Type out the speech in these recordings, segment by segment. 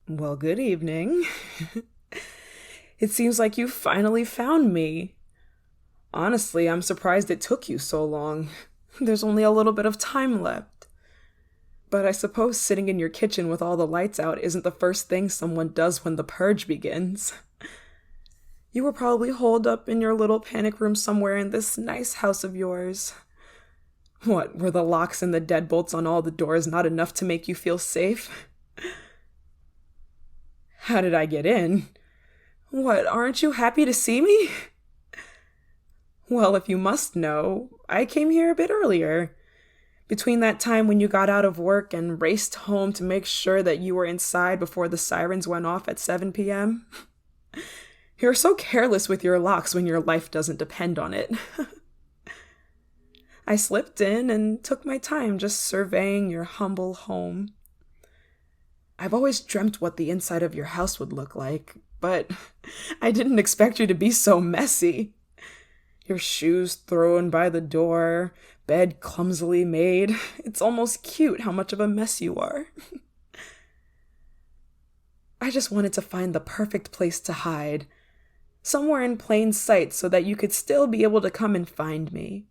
Well, good evening. It seems like you finally found me. Honestly, I'm surprised it took you so long. There's only a little bit of time left. But I suppose sitting in your kitchen with all the lights out isn't the first thing someone does when the purge begins. You were probably holed up in your little panic room somewhere in this nice house of yours. What, were the locks and the deadbolts on all the doors not enough to make you feel safe? How did I get in? What, aren't you happy to see me? Well, if you must know, I came here a bit earlier. Between that time when you got out of work and raced home to make sure that you were inside before the sirens went off at 7 p.m. You're so careless with your locks when your life doesn't depend on it. I slipped in and took my time just surveying your humble home. I've always dreamt what the inside of your house would look like, but I didn't expect you to be so messy. Your shoes thrown by the door, bed clumsily made. It's almost cute how much of a mess you are. I just wanted to find the perfect place to hide, somewhere in plain sight so that you could still be able to come and find me.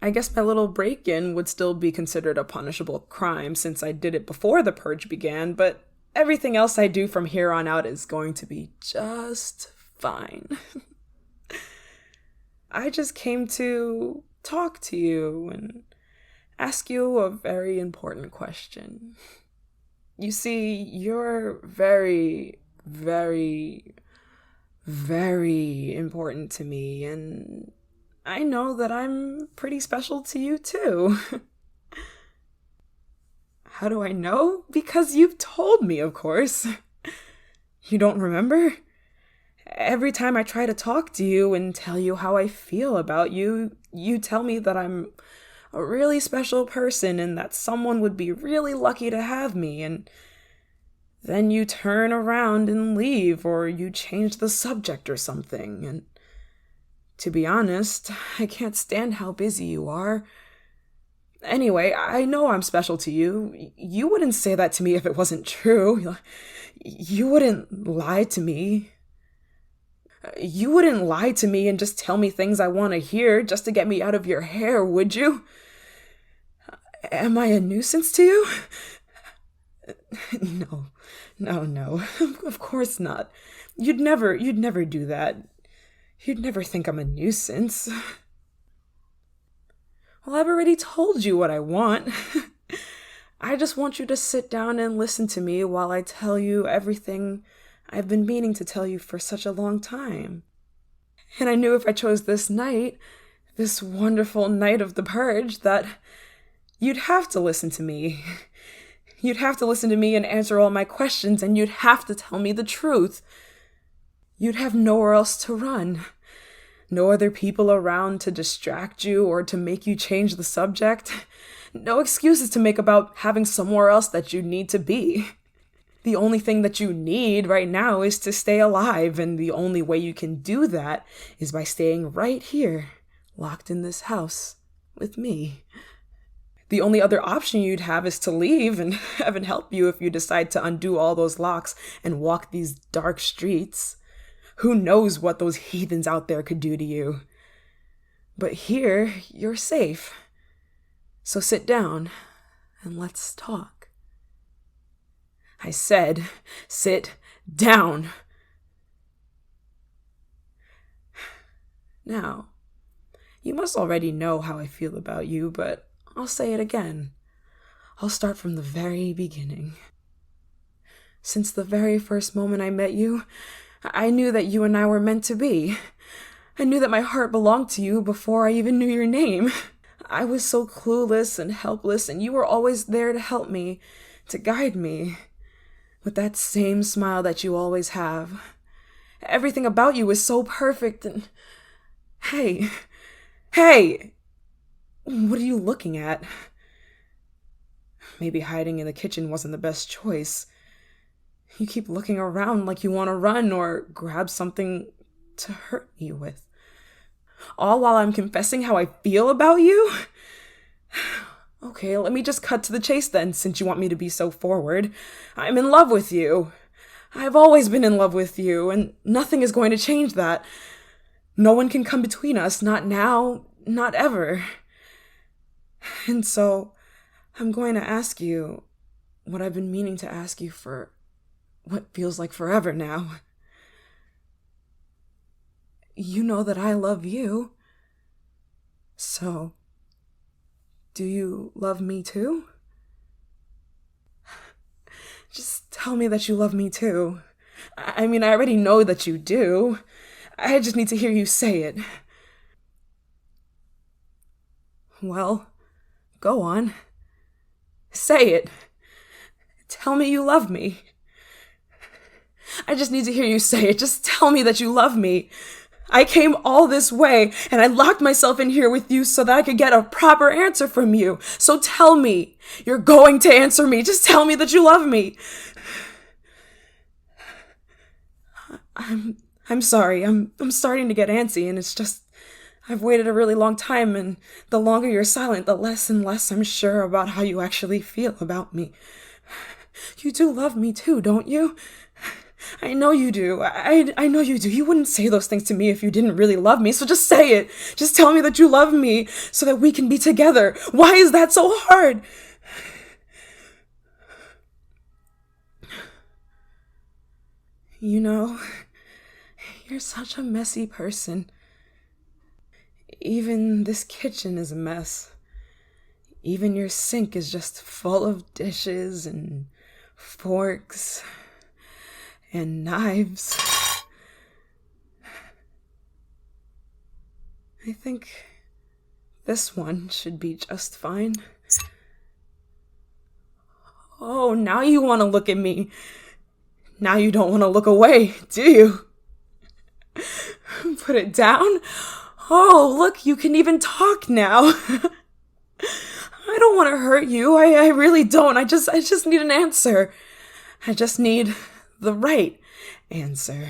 I guess my little break-in would still be considered a punishable crime since I did it before the purge began, but everything else I do from here on out is going to be just fine. I just came to talk to you and ask you a very important question. You see, you're very, very, very important to me, and I know that I'm pretty special to you too. How do I know? Because you've told me, of course. You don't remember? Every time I try to talk to you and tell you how I feel about you, you tell me that I'm a really special person and that someone would be really lucky to have me, and then you turn around and leave, or you change the subject or something, and to be honest, I can't stand how busy you are. Anyway, I know I'm special to you. You wouldn't say that to me if it wasn't true. You wouldn't lie to me. You wouldn't lie to me and just tell me things I want to hear just to get me out of your hair, would you? Am I a nuisance to you? No, no. Of course not. You'd never do that. You'd never think I'm a nuisance. Well, I've already told you what I want. I just want you to sit down and listen to me while I tell you everything I've been meaning to tell you for such a long time. And I knew if I chose this night, this wonderful night of the purge, that you'd have to listen to me. You'd have to listen to me and answer all my questions, and you'd have to tell me the truth. You'd have nowhere else to run. No other people around to distract you or to make you change the subject. No excuses to make about having somewhere else that you need to be. The only thing that you need right now is to stay alive, and the only way you can do that is by staying right here, locked in this house, with me. The only other option you'd have is to leave, and heaven help you if you decide to undo all those locks and walk these dark streets. Who knows what those heathens out there could do to you? But here, you're safe. So sit down and let's talk. I said, sit down. Now, you must already know how I feel about you, but I'll say it again. I'll start from the very beginning. Since the very first moment I met you, I knew that you and I were meant to be. I knew that my heart belonged to you before I even knew your name. I was so clueless and helpless, and you were always there to help me, to guide me, with that same smile that you always have. Everything about you is so perfect, and hey, what are you looking at? Maybe hiding in the kitchen wasn't the best choice. You keep looking around like you want to run or grab something to hurt me with. All while I'm confessing how I feel about you? Okay, let me just cut to the chase then, since you want me to be so forward. I'm in love with you. I've always been in love with you, and nothing is going to change that. No one can come between us, not now, not ever. And so, I'm going to ask you what I've been meaning to ask you for what feels like forever now. You know that I love you. So, do you love me too? Just tell me that you love me too. I mean, I already know that you do. I just need to hear you say it. Well, go on. Say it. Tell me you love me. I just need to hear you say it. Just tell me that you love me. I came all this way, and I locked myself in here with you so that I could get a proper answer from you. So tell me. You're going to answer me. Just tell me that you love me. I'm sorry. I'm starting to get antsy, and it's just I've waited a really long time, and the longer you're silent, the less and less I'm sure about how you actually feel about me. You do love me too, don't you? I know you do. I know you do. You wouldn't say those things to me if you didn't really love me, so just say it. Just tell me that you love me so that we can be together. Why is that so hard? You know, you're such a messy person. Even this kitchen is a mess. Even your sink is just full of dishes and forks and knives. I think this one should be just fine. Oh, now you want to look at me. Now you don't want to look away, do you? Put it down? Oh, look, you can even talk now. I don't want to hurt you. I really don't. I just need an answer. I just need the right answer.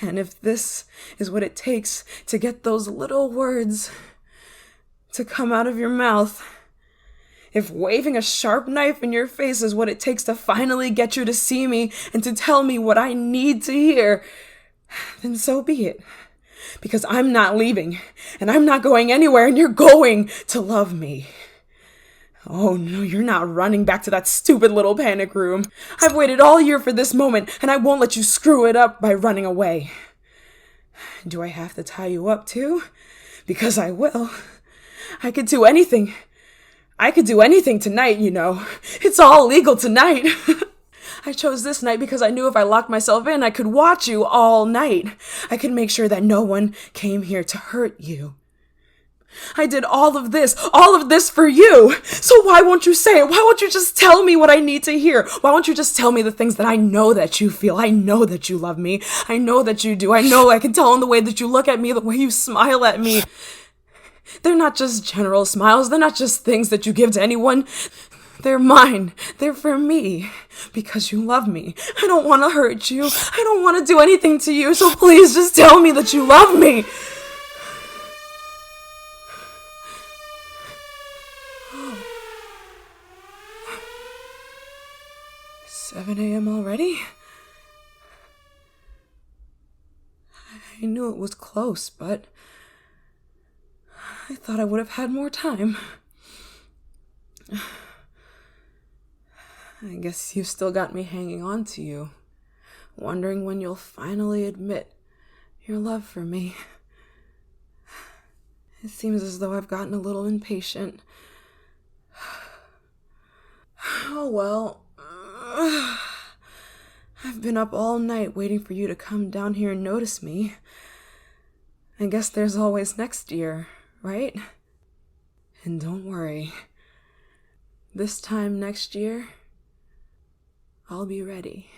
And if this is what it takes to get those little words to come out of your mouth, if waving a sharp knife in your face is what it takes to finally get you to see me and to tell me what I need to hear, then so be it. Because I'm not leaving, and I'm not going anywhere, and you're going to love me. Oh no, you're not running back to that stupid little panic room. I've waited all year for this moment, and I won't let you screw it up by running away. Do I have to tie you up too? Because I will. I could do anything. I could do anything tonight, you know. It's all legal tonight. I chose this night because I knew if I locked myself in, I could watch you all night. I could make sure that no one came here to hurt you. I did all of this for you. So why won't you say it? Why won't you just tell me what I need to hear? Why won't you just tell me the things that I know that you feel? I know that you love me. I know that you do. I know I can tell in the way that you look at me, the way you smile at me. They're not just general smiles. They're not just things that you give to anyone. They're mine. They're for me. Because you love me. I don't want to hurt you. I don't want to do anything to you. So please just tell me that you love me. 7 a.m. already? I knew it was close, but I thought I would have had more time. I guess you've still got me hanging on to you, wondering when you'll finally admit your love for me. It seems as though I've gotten a little impatient. Oh well. I've been up all night waiting for you to come down here and notice me. I guess there's always next year, right? And don't worry. This time next year, I'll be ready.